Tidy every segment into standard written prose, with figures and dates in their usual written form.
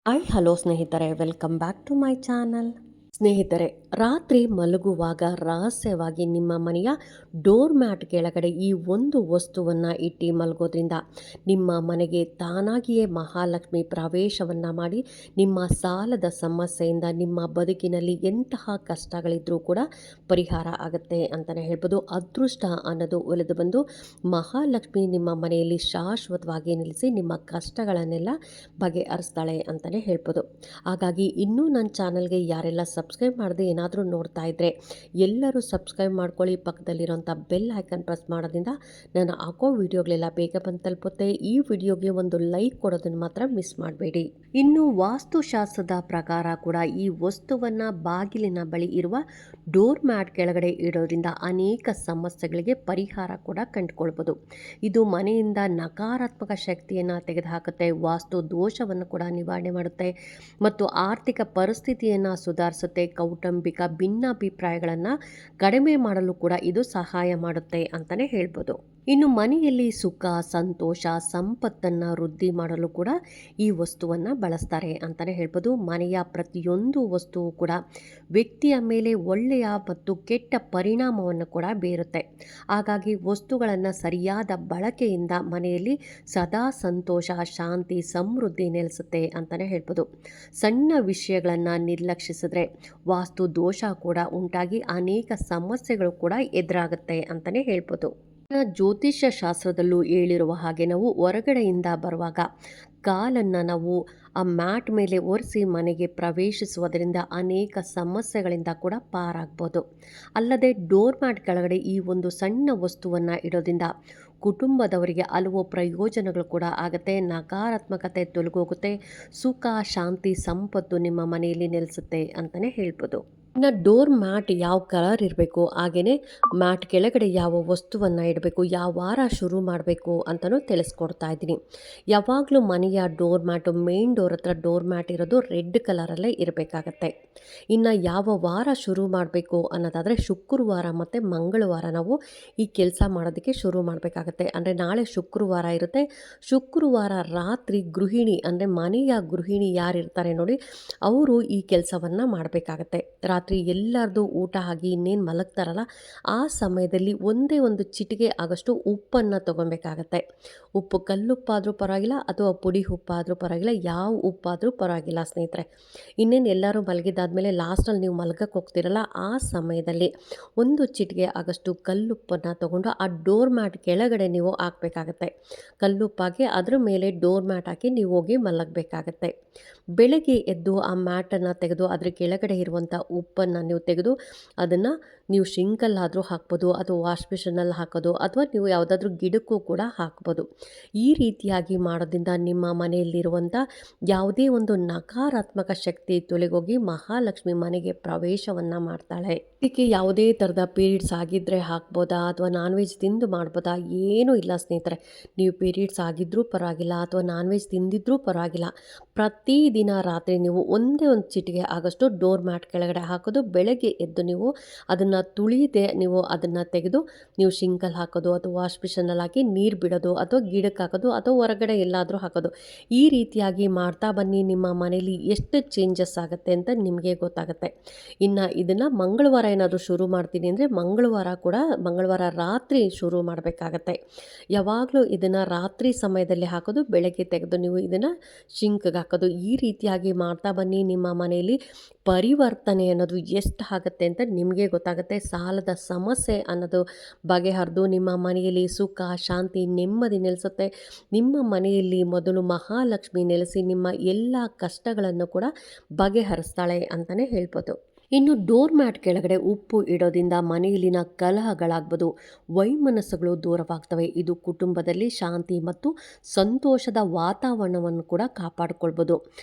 Hello ಸ್ನೇಹಿತರೆ, welcome back to my channel. ಸ್ನೇಹಿತರೆ, ರಾತ್ರಿ ಮಲಗುವಾಗ ರಹಸ್ಯವಾಗಿ ನಿಮ್ಮ ಮನೆಯ ಡೋರ್ ಮ್ಯಾಟ್ ಕೆಳಗಡೆ ಈ ಒಂದು ವಸ್ತುವನ್ನು ಇಟ್ಟು ಮಲಗೋದ್ರಿಂದ ನಿಮ್ಮ ಮನೆಗೆ ತಾನಾಗಿಯೇ ಮಹಾಲಕ್ಷ್ಮಿ ಪ್ರವೇಶವನ್ನು ಮಾಡಿ ನಿಮ್ಮ ಸಾಲದ ಸಮಸ್ಯೆಯಿಂದ ನಿಮ್ಮ ಬದುಕಿನಲ್ಲಿ ಎಂತಹ ಕಷ್ಟಗಳಿದ್ರೂ ಕೂಡ ಪರಿಹಾರ ಆಗುತ್ತೆ ಅಂತಲೇ ಹೇಳ್ಬೋದು. ಅದೃಷ್ಟ ಅನ್ನೋದು ಒಲಿದು ಬಂದು ಮಹಾಲಕ್ಷ್ಮಿ ನಿಮ್ಮ ಮನೆಯಲ್ಲಿ ಶಾಶ್ವತವಾಗಿ ನಿಲ್ಲಿಸಿ ನಿಮ್ಮ ಕಷ್ಟಗಳನ್ನೆಲ್ಲ ಬಗೆಹರಿಸ್ತಾಳೆ ಅಂತಲೇ ಹೇಳ್ಬೋದು. ಹಾಗಾಗಿ ಇನ್ನೂ ನನ್ನ ಚಾನಲ್ಗೆ ಯಾರೆಲ್ಲ ಸಬ್ಸ್ಕ್ರೈಬ್ ಮಾಡದೆ ಏನಾದರೂ ನೋಡ್ತಾ ಇದ್ದರೆ ಎಲ್ಲರೂ ಸಬ್ಸ್ಕ್ರೈಬ್ ಮಾಡ್ಕೊಳ್ಳಿ. ಪಕ್ಕದಲ್ಲಿರೋಂಥ ಬೆಲ್ ಐಕನ್ ಪ್ರೆಸ್ ಮಾಡೋದ್ರಿಂದ ನಾನು ಹಾಕೋ ವಿಡಿಯೋಗಳೆಲ್ಲ ಬೇಗ ಬಂದು ತಲುಪುತ್ತೆ. ಈ ವಿಡಿಯೋಗೆ ಒಂದು ಲೈಕ್ ಕೊಡೋದನ್ನು ಮಾತ್ರ ಮಿಸ್ ಮಾಡಬೇಡಿ. ಇನ್ನು ವಾಸ್ತುಶಾಸ್ತ್ರದ ಪ್ರಕಾರ ಕೂಡ ಈ ವಸ್ತುವನ್ನು ಬಾಗಿಲಿನ ಬಳಿ ಇರುವ ಡೋರ್ ಮ್ಯಾಟ್ ಕೆಳಗಡೆ ಇಡೋದ್ರಿಂದ ಅನೇಕ ಸಮಸ್ಯೆಗಳಿಗೆ ಪರಿಹಾರ ಕೂಡ ಕಂಡುಕೊಳ್ಬೋದು. ಇದು ಮನೆಯಿಂದ ನಕಾರಾತ್ಮಕ ಶಕ್ತಿಯನ್ನು ತೆಗೆದುಹಾಕುತ್ತೆ, ವಾಸ್ತು ದೋಷವನ್ನು ಕೂಡ ನಿವಾರಣೆ ಮಾಡುತ್ತೆ ಮತ್ತು ಆರ್ಥಿಕ ಪರಿಸ್ಥಿತಿಯನ್ನು ಸುಧಾರಿಸುತ್ತೆ. ಕೌಟುಂಬಿಕ ಭಿನ್ನಾಭಿಪ್ರಾಯಗಳನ್ನು ಕಡಿಮೆ ಮಾಡಲು ಕೂಡ ಇದು ಸಹಾಯ ಮಾಡುತ್ತೆ ಅಂತಲೇ ಹೇಳ್ಬೋದು. ಇನ್ನು ಮನೆಯಲ್ಲಿ ಸುಖ, ಸಂತೋಷ, ಸಂಪತ್ತನ್ನು ವೃದ್ಧಿ ಮಾಡಲು ಕೂಡ ಈ ವಸ್ತುವನ್ನು ಬಳಸ್ತಾರೆ ಅಂತಲೇ ಹೇಳ್ಬೋದು. ಮನೆಯ ಪ್ರತಿಯೊಂದು ವಸ್ತುವು ಕೂಡ ವ್ಯಕ್ತಿಯ ಮೇಲೆ ಒಳ್ಳೆಯ ಮತ್ತು ಕೆಟ್ಟ ಪರಿಣಾಮವನ್ನು ಕೂಡ ಬೀರುತ್ತೆ. ಹಾಗಾಗಿ ವಸ್ತುಗಳನ್ನು ಸರಿಯಾದ ಬಳಕೆಯಿಂದ ಮನೆಯಲ್ಲಿ ಸದಾ ಸಂತೋಷ, ಶಾಂತಿ, ಸಮೃದ್ಧಿ ನೆಲೆಸುತ್ತೆ ಅಂತಲೇ ಹೇಳ್ಬೋದು. ಸಣ್ಣ ವಿಷಯಗಳನ್ನು ನಿರ್ಲಕ್ಷಿಸಿದ್ರೆ ವಾಸ್ತು ದೋಷ ಕೂಡ ಉಂಟಾಗಿ ಅನೇಕ ಸಮಸ್ಯೆಗಳು ಕೂಡ ಎದುರಾಗುತ್ತೆ ಅಂತಲೇ ಹೇಳ್ಬೋದು. ಜ್ಯೋತಿಷ್ಯ ಶಾಸ್ತ್ರದಲ್ಲೂ ಹೇಳಿರುವ ಹಾಗೆ ನಾವು ಹೊರಗಡೆಯಿಂದ ಬರುವಾಗ ಕಾಲನ್ನು ನಾವು ಆ ಮ್ಯಾಟ್ ಮೇಲೆ ಒರೆಸಿ ಮನೆಗೆ ಪ್ರವೇಶಿಸುವುದರಿಂದ ಅನೇಕ ಸಮಸ್ಯೆಗಳಿಂದ ಕೂಡ ಪಾರಾಗ್ಬೋದು. ಅಲ್ಲದೆ ಡೋರ್ ಮ್ಯಾಟ್ ಕೆಳಗಡೆ ಈ ಒಂದು ಸಣ್ಣ ವಸ್ತುವನ್ನು ಇಡೋದ್ರಿಂದ ಕುಟುಂಬದವರಿಗೆ ಹಲವು ಪ್ರಯೋಜನಗಳು ಕೂಡ ಆಗುತ್ತೆ. ನಕಾರಾತ್ಮಕತೆ ತೊಲಗೋಗುತ್ತೆ, ಸುಖ, ಶಾಂತಿ, ಸಂಪತ್ತು ನಿಮ್ಮ ಮನೆಯಲ್ಲಿ ನೆಲೆಸುತ್ತೆ ಅಂತಲೇ ಹೇಳ್ಬೋದು. ಇನ್ನು ಡೋರ್ ಮ್ಯಾಟ್ ಯಾವ ಕಲರ್ ಇರಬೇಕು, ಹಾಗೆಯೇ ಮ್ಯಾಟ್ ಕೆಳಗಡೆ ಯಾವ ವಸ್ತುವನ್ನು ಇಡಬೇಕು, ಯಾವ ವಾರ ಶುರು ಮಾಡಬೇಕು ಅಂತಲೂ ತಿಳಿಸ್ಕೊಡ್ತಾ ಇದ್ದೀನಿ. ಯಾವಾಗಲೂ ಮನೆಯ ಡೋರ್ ಮ್ಯಾಟು ಮೇನ್ ಡೋರ್ ಹತ್ರ ಡೋರ್ ಮ್ಯಾಟ್ ಇರೋದು ರೆಡ್ ಕಲರಲ್ಲೇ ಇರಬೇಕಾಗತ್ತೆ. ಇನ್ನು ಯಾವ ವಾರ ಶುರು ಮಾಡಬೇಕು ಅನ್ನೋದಾದರೆ ಶುಕ್ರವಾರ ಮತ್ತು ಮಂಗಳವಾರ ನಾವು ಈ ಕೆಲಸ ಮಾಡೋದಕ್ಕೆ ಶುರು ಮಾಡಬೇಕಾಗತ್ತೆ. ಅಂದರೆ ನಾಳೆ ಶುಕ್ರವಾರ ಇರುತ್ತೆ. ಶುಕ್ರವಾರ ರಾತ್ರಿ ಗೃಹಿಣಿ ಅಂದರೆ ಮನೆಯ ಗೃಹಿಣಿ ಯಾರಿರ್ತಾರೆ ನೋಡಿ, ಅವರು ಈ ಕೆಲಸವನ್ನು ಮಾಡಬೇಕಾಗತ್ತೆ. ರಾತ್ರಿ ಎಲ್ಲರದು ಊಟ ಆಗಿ ಇನ್ನೇನು ಮಲಗ್ತಾರಲ್ಲ ಆ ಸಮಯದಲ್ಲಿ ಒಂದೇ ಒಂದು ಚಿಟಿಕೆ ಆಗಷ್ಟು ಉಪ್ಪನ್ನು ತೊಗೊಬೇಕಾಗತ್ತೆ. ಉಪ್ಪು ಕಲ್ಲುಪ್ಪಾದರೂ ಪರವಾಗಿಲ್ಲ ಅಥವಾ ಪುಡಿ ಉಪ್ಪಾದರೂ ಪರವಾಗಿಲ್ಲ, ಯಾವ ಉಪ್ಪಾದರೂ ಪರವಾಗಿಲ್ಲ ಸ್ನೇಹಿತರೆ. ಇನ್ನೇನು ಎಲ್ಲರೂ ಮಲಗಿದಾದ್ಮೇಲೆ ಲಾಸ್ಟಲ್ಲಿ ನೀವು ಮಲಗಕ್ಕೆ ಹೋಗ್ತಿರಲ್ಲ ಆ ಸಮಯದಲ್ಲಿ ಒಂದು ಚಿಟಿಕೆ ಆಗಷ್ಟು ಕಲ್ಲುಪ್ಪನ್ನು ತೊಗೊಂಡು ಆ ಡೋರ್ ಮ್ಯಾಟ್ ಕೆಳಗಡೆ ನೀವು ಹಾಕಬೇಕಾಗತ್ತೆ. ಕಲ್ಲುಪ್ಪಾಗಿ ಅದ್ರ ಮೇಲೆ ಡೋರ್ ಮ್ಯಾಟ್ ಹಾಕಿ ನೀವು ಹೋಗಿ ಮಲಗಬೇಕಾಗತ್ತೆ. ಬೆಳಗ್ಗೆ ಎದ್ದು ಆ ಮ್ಯಾಟನ್ನು ತೆಗೆದು ಅದ್ರ ಕೆಳಗಡೆ ಇರುವಂಥ ಉಪ್ಪನ್ನು ನೀವು ತೆಗೆದು ಅದನ್ನು ನೀವು ಶಿಂಕಲ್ಲಾದರೂ ಹಾಕ್ಬೋದು ಅಥವಾ ವಾಶ್ ಮಿಷನಲ್ಲಿ ಹಾಕೋದು ಅಥವಾ ನೀವು ಯಾವುದಾದ್ರೂ ಗಿಡಕ್ಕೂ ಕೂಡ ಹಾಕ್ಬೋದು. ಈ ರೀತಿಯಾಗಿ ಮಾಡೋದ್ರಿಂದ ನಿಮ್ಮ ಮನೆಯಲ್ಲಿರುವಂಥ ಯಾವುದೇ ಒಂದು ನಕಾರಾತ್ಮಕ ಶಕ್ತಿ ತೊಲಗೋಗಿ ಮಹಾಲಕ್ಷ್ಮಿ ಮನೆಗೆ ಪ್ರವೇಶವನ್ನು ಮಾಡ್ತಾಳೆ. ಇದಕ್ಕೆ ಯಾವುದೇ ಥರದ ಪೀರಿಯಡ್ಸ್ ಆಗಿದ್ದರೆ ಹಾಕ್ಬೋದಾ ಅಥವಾ ನಾನ್ ವೆಜ್ ತಿಂದು ಮಾಡ್ಬೋದಾ? ಏನೂ ಇಲ್ಲ ಸ್ನೇಹಿತರೆ. ನೀವು ಪೀರಿಯಡ್ಸ್ ಆಗಿದ್ದರೂ ಪರವಾಗಿಲ್ಲ ಅಥವಾ ನಾನ್ ವೆಜ್ ತಿಂದಿದ್ರೂ ಪರವಾಗಿಲ್ಲ, ಪ್ರತಿದಿನ ರಾತ್ರಿ ನೀವು ಒಂದೇ ಒಂದು ಚಿಟಿಕೆ ಆಗಷ್ಟು ಡೋರ್ ಮ್ಯಾಟ್ ಕೆಳಗಡೆ ಹಾಕೋದು. ಬೆಳಗ್ಗೆ ಎದ್ದು ನೀವು ಅದನ್ನು ತುಳಿದೆ ನೀವು ಅದನ್ನು ತೆಗೆದು ನೀವು ಶಿಂಕಲ್ಲಿ ಹಾಕೋದು ಅಥವಾ ವಾಶ್ ಮಿಷನಲ್ಲಿ ಹಾಕಿ ನೀರು ಬಿಡೋದು ಅಥವಾ ಗಿಡಕ್ಕೆ ಹಾಕೋದು ಅಥವಾ ಹೊರಗಡೆ ಎಲ್ಲಾದರೂ ಹಾಕೋದು. ಈ ರೀತಿಯಾಗಿ ಮಾಡ್ತಾ ಬನ್ನಿ, ನಿಮ್ಮ ಮನೇಲಿ ಎಷ್ಟು ಚೇಂಜಸ್ ಆಗುತ್ತೆ ಅಂತ ನಿಮಗೆ ಗೊತ್ತಾಗುತ್ತೆ. ಇನ್ನು ಇದನ್ನು ಮಂಗಳವಾರ ಏನಾದರೂ ಶುರು ಮಾಡ್ತೀನಿ ಅಂದರೆ ಮಂಗಳವಾರ ರಾತ್ರಿ ಶುರು ಮಾಡಬೇಕಾಗತ್ತೆ. ಯಾವಾಗಲೂ ಇದನ್ನು ರಾತ್ರಿ ಸಮಯದಲ್ಲಿ ಹಾಕೋದು, ಬೆಳಗ್ಗೆ ತೆಗೆದು ನೀವು ಇದನ್ನು ಶಿಂಕ್ಗೆ ಹಾಕೋದು. ಈ ರೀತಿಯಾಗಿ ಮಾಡ್ತಾ ಬನ್ನಿ, ನಿಮ್ಮ ಮನೆಯಲ್ಲಿ ಪರಿವರ್ತನೆ ಅನ್ನೋದು ಎಷ್ಟು ಆಗುತ್ತೆ ಅಂತ ನಿಮಗೆ ಗೊತ್ತಾಗುತ್ತೆ. ಸಾಲದ ಸಮಸ್ಯೆ ಅನ್ನೋದು ಬಗೆಹರಿದು ನಿಮ್ಮ ಮನೆಯಲ್ಲಿ ಸುಖ, ಶಾಂತಿ, ನೆಮ್ಮದಿ ನೆಲೆಸುತ್ತೆ. ನಿಮ್ಮ ಮನೆಯಲ್ಲಿ ಮೊದಲು ಮಹಾಲಕ್ಷ್ಮಿ ನೆಲೆಸಿ ನಿಮ್ಮ ಎಲ್ಲ ಕಷ್ಟಗಳನ್ನು ಕೂಡ ಬಗೆಹರಿಸ್ತಾಳೆ ಅಂತಲೇ ಹೇಳ್ಬೋದು. ಇನ್ನು ಡೋರ್ ಮ್ಯಾಟ್ ಕೆಳಗಡೆ ಉಪ್ಪು ಇಡೋದ್ರಿಂದ ಮನೆಯಲ್ಲಿನ ಕಲಹಗಳಾಗ್ಬೋದು, ವೈಮನಸ್ಸುಗಳು ದೂರವಾಗ್ತವೆ. ಇದು ಕುಟುಂಬದಲ್ಲಿ ಶಾಂತಿ ಮತ್ತು ಸಂತೋಷದ ವಾತಾವರಣವನ್ನು ಕೂಡ ಕಾಪಾಡಿಕೊಳ್ಬೋದು.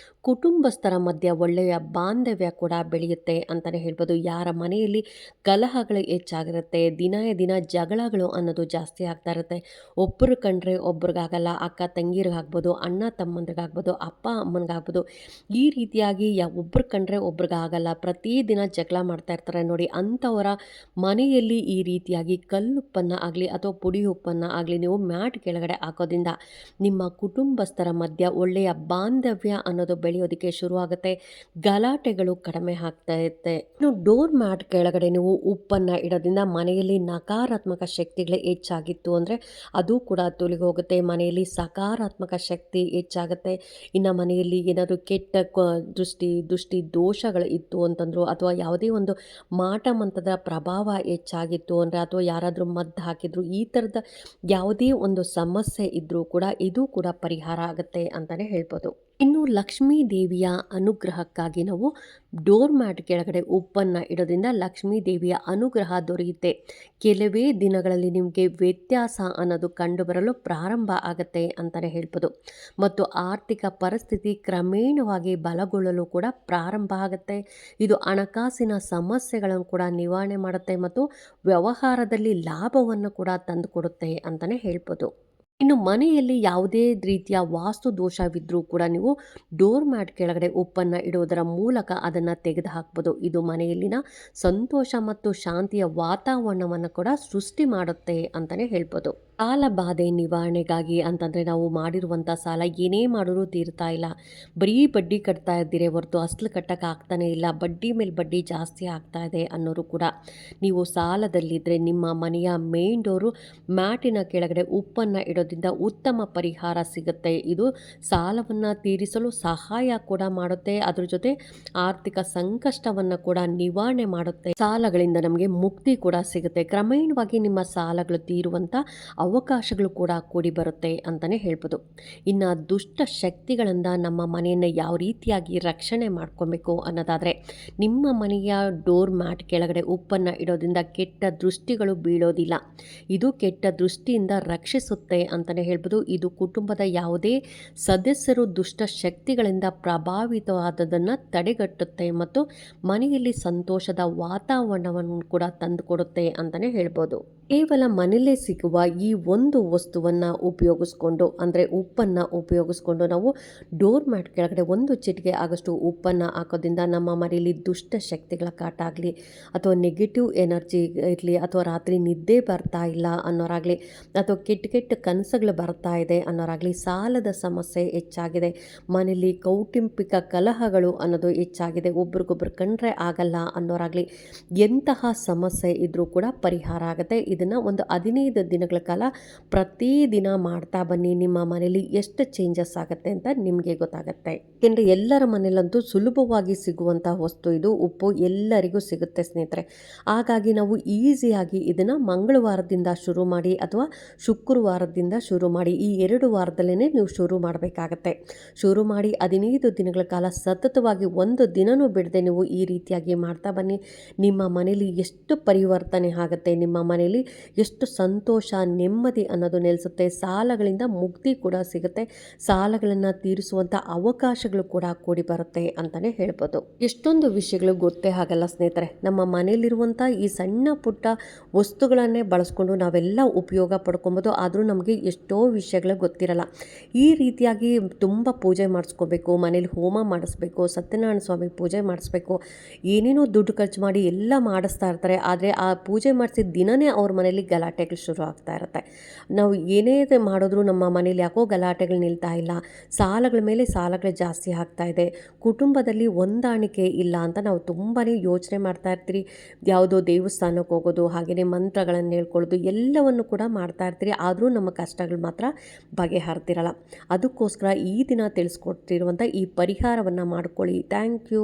ಕುಟುಂಬಸ್ಥರ ಮಧ್ಯೆ ಒಳ್ಳೆಯ ಬಾಂಧವ್ಯ ಕೂಡ ಬೆಳೆಯುತ್ತೆ ಅಂತಲೇ ಹೇಳ್ಬೋದು. ಯಾರ ಮನೆಯಲ್ಲಿ ಕಲಹಗಳು ಹೆಚ್ಚಾಗಿರುತ್ತೆ, ದಿನ ಜಗಳಗಳು ಅನ್ನೋದು ಜಾಸ್ತಿ ಆಗ್ತಾ ಇರುತ್ತೆ. ಒಬ್ಬರು ಕಂಡ್ರೆ ಒಬ್ರಿಗಾಗಲ್ಲ, ಅಕ್ಕ ತಂಗಿರಿಗಾಗ್ಬೋದು, ಅಣ್ಣ ತಮ್ಮಂದ್ರಿಗಾಗ್ಬೋದು, ಅಪ್ಪ ಅಮ್ಮನಿಗಾಗ್ಬೋದು. ಈ ರೀತಿಯಾಗಿ ಒಬ್ರು ಕಂಡ್ರೆ ಒಬ್ರಿಗಾಗಲ್ಲ. ಪ್ರತಿದಿನ ದಿನ ಜಗಳ ಮಾಡ್ತಾ ಇರ್ತಾರೆ ನೋಡಿ, ಅಂಥವರ ಮನೆಯಲ್ಲಿ ಈ ರೀತಿಯಾಗಿ ಕಲ್ಲುಪ್ಪನ್ನು ಆಗಲಿ ಅಥವಾ ಪುಡಿ ಉಪ್ಪನ್ನು ಆಗಲಿ ನೀವು ಮ್ಯಾಟ್ ಕೆಳಗಡೆ ಹಾಕೋದ್ರಿಂದ ನಿಮ್ಮ ಕುಟುಂಬಸ್ಥರ ಮಧ್ಯ ಒಳ್ಳೆಯ ಬಾಂಧವ್ಯ ಅನ್ನೋದು ಬೆಳೆಯೋದಕ್ಕೆ ಶುರುವಾಗುತ್ತೆ. ಗಲಾಟೆಗಳು ಕಡಿಮೆ ಆಗ್ತಾ ಇರುತ್ತೆ. ಇನ್ನು ಡೋರ್ ಮ್ಯಾಟ್ ಕೆಳಗಡೆ ನೀವು ಉಪ್ಪನ್ನು ಇಡೋದ್ರಿಂದ ಮನೆಯಲ್ಲಿ ನಕಾರಾತ್ಮಕ ಶಕ್ತಿಗಳೇ ಹೆಚ್ಚಾಗಿತ್ತು ಅಂದರೆ ಅದು ಕೂಡ ತೊಲಗಿ ಹೋಗುತ್ತೆ. ಮನೆಯಲ್ಲಿ ಸಕಾರಾತ್ಮಕ ಶಕ್ತಿ ಹೆಚ್ಚಾಗುತ್ತೆ. ಇನ್ನು ಮನೆಯಲ್ಲಿ ಏನಾದರೂ ಕೆಟ್ಟ ದೃಷ್ಟಿ ದೋಷಗಳು ಇತ್ತು ಅಂತಂದ್ರು, ಅಥವಾ ಯಾವುದೇ ಒಂದು ಮಾಟ ಮಂತ್ರದ ಪ್ರಭಾವ ಹೆಚ್ಚಾಗಿತ್ತು ಅಂದರೆ, ಅಥವಾ ಯಾರಾದರೂ ಮದ್ದು ಹಾಕಿದ್ರು, ಈ ಥರದ ಯಾವುದೇ ಒಂದು ಸಮಸ್ಯೆ ಇದ್ದರೂ ಕೂಡ ಇದು ಕೂಡ ಪರಿಹಾರ ಆಗುತ್ತೆ ಅಂತಲೇ ಹೇಳ್ಬೋದು. ಇನ್ನು ಲಕ್ಷ್ಮೀ ದೇವಿಯ ಅನುಗ್ರಹಕ್ಕಾಗಿ ನಾವು ಡೋರ್ ಮ್ಯಾಟ್ ಕೆಳಗಡೆ ಉಪ್ಪನ್ನು ಇಡೋದ್ರಿಂದ ಲಕ್ಷ್ಮೀ ದೇವಿಯ ಅನುಗ್ರಹ ದೊರೆಯುತ್ತೆ. ಕೆಲವೇ ದಿನಗಳಲ್ಲಿ ನಿಮಗೆ ವ್ಯತ್ಯಾಸ ಅನ್ನೋದು ಕಂಡುಬರಲು ಪ್ರಾರಂಭ ಆಗುತ್ತೆ ಅಂತಲೇ ಹೇಳ್ಬೋದು. ಮತ್ತು ಆರ್ಥಿಕ ಪರಿಸ್ಥಿತಿ ಕ್ರಮೇಣವಾಗಿ ಬಲಗೊಳ್ಳಲು ಕೂಡ ಪ್ರಾರಂಭ ಆಗುತ್ತೆ. ಇದು ಹಣಕಾಸಿನ ಸಮಸ್ಯೆಗಳನ್ನು ಕೂಡ ನಿವಾರಣೆ ಮಾಡುತ್ತೆ ಮತ್ತು ವ್ಯವಹಾರದಲ್ಲಿ ಲಾಭವನ್ನು ಕೂಡ ತಂದುಕೊಡುತ್ತೆ ಅಂತಲೇ ಹೇಳ್ಬೋದು. ಇನ್ನು ಮನೆಯಲ್ಲಿ ಯಾವುದೇ ರೀತಿಯ ವಾಸ್ತು ದೋಷವಿದ್ದರೂ ಕೂಡ ನೀವು ಡೋರ್ ಮ್ಯಾಟ್ ಕೆಳಗಡೆ ಉಪ್ಪನ್ನು ಇಡುವುದರ ಮೂಲಕ ಅದನ್ನು ತೆಗೆದು ಹಾಕ್ಬೋದು. ಇದು ಮನೆಯಲ್ಲಿನ ಸಂತೋಷ ಮತ್ತು ಶಾಂತಿಯ ವಾತಾವರಣವನ್ನು ಕೂಡ ಸೃಷ್ಟಿ ಮಾಡುತ್ತೆ ಅಂತಲೇ ಹೇಳ್ಬೋದು. ಸಾಲ ಬಾಧೆ ನಿವಾರಣೆಗಾಗಿ ಅಂತಂದರೆ ನಾವು ಮಾಡಿರುವಂಥ ಸಾಲ ಏನೇ ಮಾಡಿದ್ರೂ ತೀರ್ತಾ ಇಲ್ಲ, ಬರೀ ಬಡ್ಡಿ ಕಟ್ತಾ ಇದ್ದೀರಿ ಹೊರತು ಅಸಲು ಕಟ್ಟಕ್ಕೆ ಆಗ್ತಾನೆ ಇಲ್ಲ, ಬಡ್ಡಿ ಮೇಲೆ ಬಡ್ಡಿ ಜಾಸ್ತಿ ಆಗ್ತಾ ಇದೆ ಅನ್ನೋರು ಕೂಡ ನೀವು ಸಾಲದಲ್ಲಿದ್ದರೆ ನಿಮ್ಮ ಮನೆಯ ಮೇನ್ ಡೋರು ಮ್ಯಾಟಿನ ಕೆಳಗಡೆ ಉಪ್ಪನ್ನು ಇಡೋದ್ರಿಂದ ಉತ್ತಮ ಪರಿಹಾರ ಸಿಗುತ್ತೆ. ಇದು ಸಾಲವನ್ನು ತೀರಿಸಲು ಸಹಾಯ ಕೂಡ ಮಾಡುತ್ತೆ, ಅದ್ರ ಜೊತೆ ಆರ್ಥಿಕ ಸಂಕಷ್ಟವನ್ನು ಕೂಡ ನಿವಾರಣೆ ಮಾಡುತ್ತೆ. ಸಾಲಗಳಿಂದ ನಮಗೆ ಮುಕ್ತಿ ಕೂಡ ಸಿಗುತ್ತೆ. ಕ್ರಮೇಣವಾಗಿ ನಿಮ್ಮ ಸಾಲಗಳು ತೀರುವಂಥ ಅವಕಾಶಗಳು ಕೂಡ ಕೂಡಿ ಬರುತ್ತೆ ಅಂತಲೇ ಹೇಳ್ಬೋದು. ಇನ್ನು ದುಷ್ಟ ಶಕ್ತಿಗಳಿಂದ ನಮ್ಮ ಮನೆಯನ್ನು ಯಾವ ರೀತಿಯಾಗಿ ರಕ್ಷಣೆ ಮಾಡ್ಕೊಬೇಕು ಅನ್ನೋದಾದರೆ, ನಿಮ್ಮ ಮನೆಯ ಡೋರ್ ಮ್ಯಾಟ್ ಕೆಳಗಡೆ ಉಪ್ಪನ್ನು ಇಡೋದ್ರಿಂದ ಕೆಟ್ಟ ದೃಷ್ಟಿಗಳು ಬೀಳೋದಿಲ್ಲ. ಇದು ಕೆಟ್ಟ ದೃಷ್ಟಿಯಿಂದ ರಕ್ಷಿಸುತ್ತೆ ಅಂತಲೇ ಹೇಳ್ಬೋದು. ಇದು ಕುಟುಂಬದ ಯಾವುದೇ ಸದಸ್ಯರು ದುಷ್ಟ ಶಕ್ತಿಗಳಿಂದ ಪ್ರಭಾವಿತವಾದದನ್ನು ತಡೆಗಟ್ಟುತ್ತೆ ಮತ್ತು ಮನೆಯಲ್ಲಿ ಸಂತೋಷದ ವಾತಾವರಣವನ್ನು ಕೂಡ ತಂದುಕೊಡುತ್ತೆ ಅಂತಲೇ ಹೇಳ್ಬೋದು. ಕೇವಲ ಮನೆಯಲ್ಲೇ ಸಿಗುವ ಈ ಒಂದು ವಸ್ತುವನ್ನು ಉಪಯೋಗಿಸ್ಕೊಂಡು, ಅಂದರೆ ಉಪ್ಪನ್ನು ಉಪಯೋಗಿಸ್ಕೊಂಡು ನಾವು ಡೋರ್ ಮ್ಯಾಟ್ ಕೆಳಗಡೆ ಒಂದು ಚಿಟಿಕೆ ಆಗಷ್ಟು ಉಪ್ಪನ್ನು ಹಾಕೋದ್ರಿಂದ ನಮ್ಮ ಮನೆಯಲ್ಲಿ ದುಷ್ಟ ಶಕ್ತಿಗಳ ಕಾಟ ಆಗಲಿ ಅಥವಾ ನೆಗೆಟಿವ್ ಎನರ್ಜಿ ಇರಲಿ ಅಥವಾ ರಾತ್ರಿ ನಿದ್ದೆ ಬರ್ತಾ ಇಲ್ಲ ಅನ್ನೋರಾಗಲಿ ಅಥವಾ ಕೆಟ್ಟ ಕನಸುಗಳು ಬರ್ತಾ ಇದೆ ಅನ್ನೋರಾಗಲಿ, ಸಾಲದ ಸಮಸ್ಯೆ ಹೆಚ್ಚಾಗಿದೆ, ಮನೆಯಲ್ಲಿ ಕೌಟುಂಬಿಕ ಕಲಹಗಳು ಅನ್ನೋದು ಹೆಚ್ಚಾಗಿದೆ, ಒಬ್ರಿಗೊಬ್ರು ಕಂಡ್ರೆ ಆಗಲ್ಲ ಅನ್ನೋರಾಗಲಿ, ಎಂತಹ ಸಮಸ್ಯೆ ಇದ್ದರೂ ಕೂಡ ಪರಿಹಾರ ಆಗುತ್ತೆ. ಇದನ್ನು ಒಂದು 15 ದಿನಗಳ ಕಾಲ ಪ್ರತಿದಿನ ಮಾಡ್ತಾ ಬನ್ನಿ. ನಿಮ್ಮ ಮನೇಲಿ ಎಷ್ಟು ಚೇಂಜಸ್ ಆಗುತ್ತೆ ಅಂತ ನಿಮಗೆ ಗೊತ್ತಾಗುತ್ತೆ. ಏಕೆಂದರೆ ಎಲ್ಲರ ಮನೆಯಲ್ಲಂತೂ ಸುಲಭವಾಗಿ ಸಿಗುವಂಥ ವಸ್ತು ಇದು. ಉಪ್ಪು ಎಲ್ಲರಿಗೂ ಸಿಗುತ್ತೆ ಸ್ನೇಹಿತರೆ. ಹಾಗಾಗಿ ನಾವು ಈಸಿಯಾಗಿ ಇದನ್ನು ಮಂಗಳವಾರದಿಂದ ಶುರು ಮಾಡಿ ಅಥವಾ ಶುಕ್ರವಾರದಿಂದ ಶುರು ಮಾಡಿ, ಈ 2 ವಾರದಲ್ಲೇ ನೀವು ಶುರು ಮಾಡಬೇಕಾಗತ್ತೆ. ಶುರು ಮಾಡಿ 15 ದಿನಗಳ ಕಾಲ ಸತತವಾಗಿ ಒಂದು ದಿನನೂ ಬಿಡದೆ ನೀವು ಈ ರೀತಿಯಾಗಿ ಮಾಡ್ತಾ ಬನ್ನಿ. ನಿಮ್ಮ ಮನೇಲಿ ಎಷ್ಟು ಪರಿವರ್ತನೆ ಆಗುತ್ತೆ, ನಿಮ್ಮ ಮನೇಲಿ ಎಷ್ಟು ಸಂತೋಷ ನೆಮ್ಮದಿ ಅನ್ನೋದು ನೆಲೆಸುತ್ತೆ. ಸಾಲಗಳಿಂದ ಮುಕ್ತಿ ಕೂಡ ಸಿಗುತ್ತೆ. ಸಾಲಗಳನ್ನು ತೀರಿಸುವಂಥ ಅವಕಾಶಗಳು ಕೂಡ ಕೂಡಿ ಬರುತ್ತೆ ಅಂತಲೇ ಹೇಳ್ಬೋದು. ಎಷ್ಟೊಂದು ವಿಷಯಗಳು ಗೊತ್ತೇ ಆಗಲ್ಲ ಸ್ನೇಹಿತರೆ. ನಮ್ಮ ಮನೆಯಲ್ಲಿರುವಂಥ ಈ ಸಣ್ಣ ಪುಟ್ಟ ವಸ್ತುಗಳನ್ನೇ ಬಳಸ್ಕೊಂಡು ನಾವೆಲ್ಲ ಉಪಯೋಗ ಪಡ್ಕೊಬೋದು. ಆದರೂ ನಮಗೆ ಎಷ್ಟೋ ವಿಷಯಗಳು ಗೊತ್ತಿರಲ್ಲ. ಈ ರೀತಿಯಾಗಿ ತುಂಬ ಪೂಜೆ ಮಾಡಿಸ್ಕೋಬೇಕು, ಮನೇಲಿ ಹೋಮ ಮಾಡಿಸ್ಬೇಕು, ಸತ್ಯನಾರಾಯಣ ಸ್ವಾಮಿ ಪೂಜೆ ಮಾಡಿಸ್ಬೇಕು, ಏನೇನೋ ದುಡ್ಡು ಖರ್ಚು ಮಾಡಿ ಎಲ್ಲ ಮಾಡಿಸ್ತಾ ಇರ್ತಾರೆ. ಆದರೆ ಆ ಪೂಜೆ ಮಾಡಿಸಿದ ದಿನವೇ ಅವ್ರ ಮನೇಲಿ ಗಲಾಟೆಗಳು ಶುರು ಆಗ್ತಾ ಇರುತ್ತೆ. ನಾವು ಏನೇ ಮಾಡಿದ್ರೂ ನಮ್ಮ ಮನೇಲಿ ಯಾಕೋ ಗಲಾಟೆಗಳು ನಿಲ್ತಾ ಇಲ್ಲ, ಸಾಲಗಳ ಮೇಲೆ ಸಾಲಗಳು ಜಾಸ್ತಿ ಆಗ್ತಾ ಇದೆ, ಕುಟುಂಬದಲ್ಲಿ ಹೊಂದಾಣಿಕೆ ಇಲ್ಲ ಅಂತ ನಾವು ತುಂಬಾ ಯೋಚನೆ ಮಾಡ್ತಾ ಇರ್ತೀರಿ. ಯಾವುದೋ ದೇವಸ್ಥಾನಕ್ಕೆ ಹೋಗೋದು, ಹಾಗೆಯೇ ಮಂತ್ರಗಳನ್ನು ಹೇಳ್ಕೊಳ್ಳೋದು ಎಲ್ಲವನ್ನು ಕೂಡ ಮಾಡ್ತಾ ಇರ್ತೀರಿ. ಆದರೂ ನಮ್ಮ ಕಷ್ಟಗಳು ಮಾತ್ರ ಬಗೆಹರ್ತಿರಲ್ಲ. ಅದಕ್ಕೋಸ್ಕರ ಈ ದಿನ ತಿಳಿಸ್ಕೊಡ್ತಿರುವಂಥ ಈ ಪರಿಹಾರವನ್ನು ಮಾಡ್ಕೊಳ್ಳಿ. Thank you.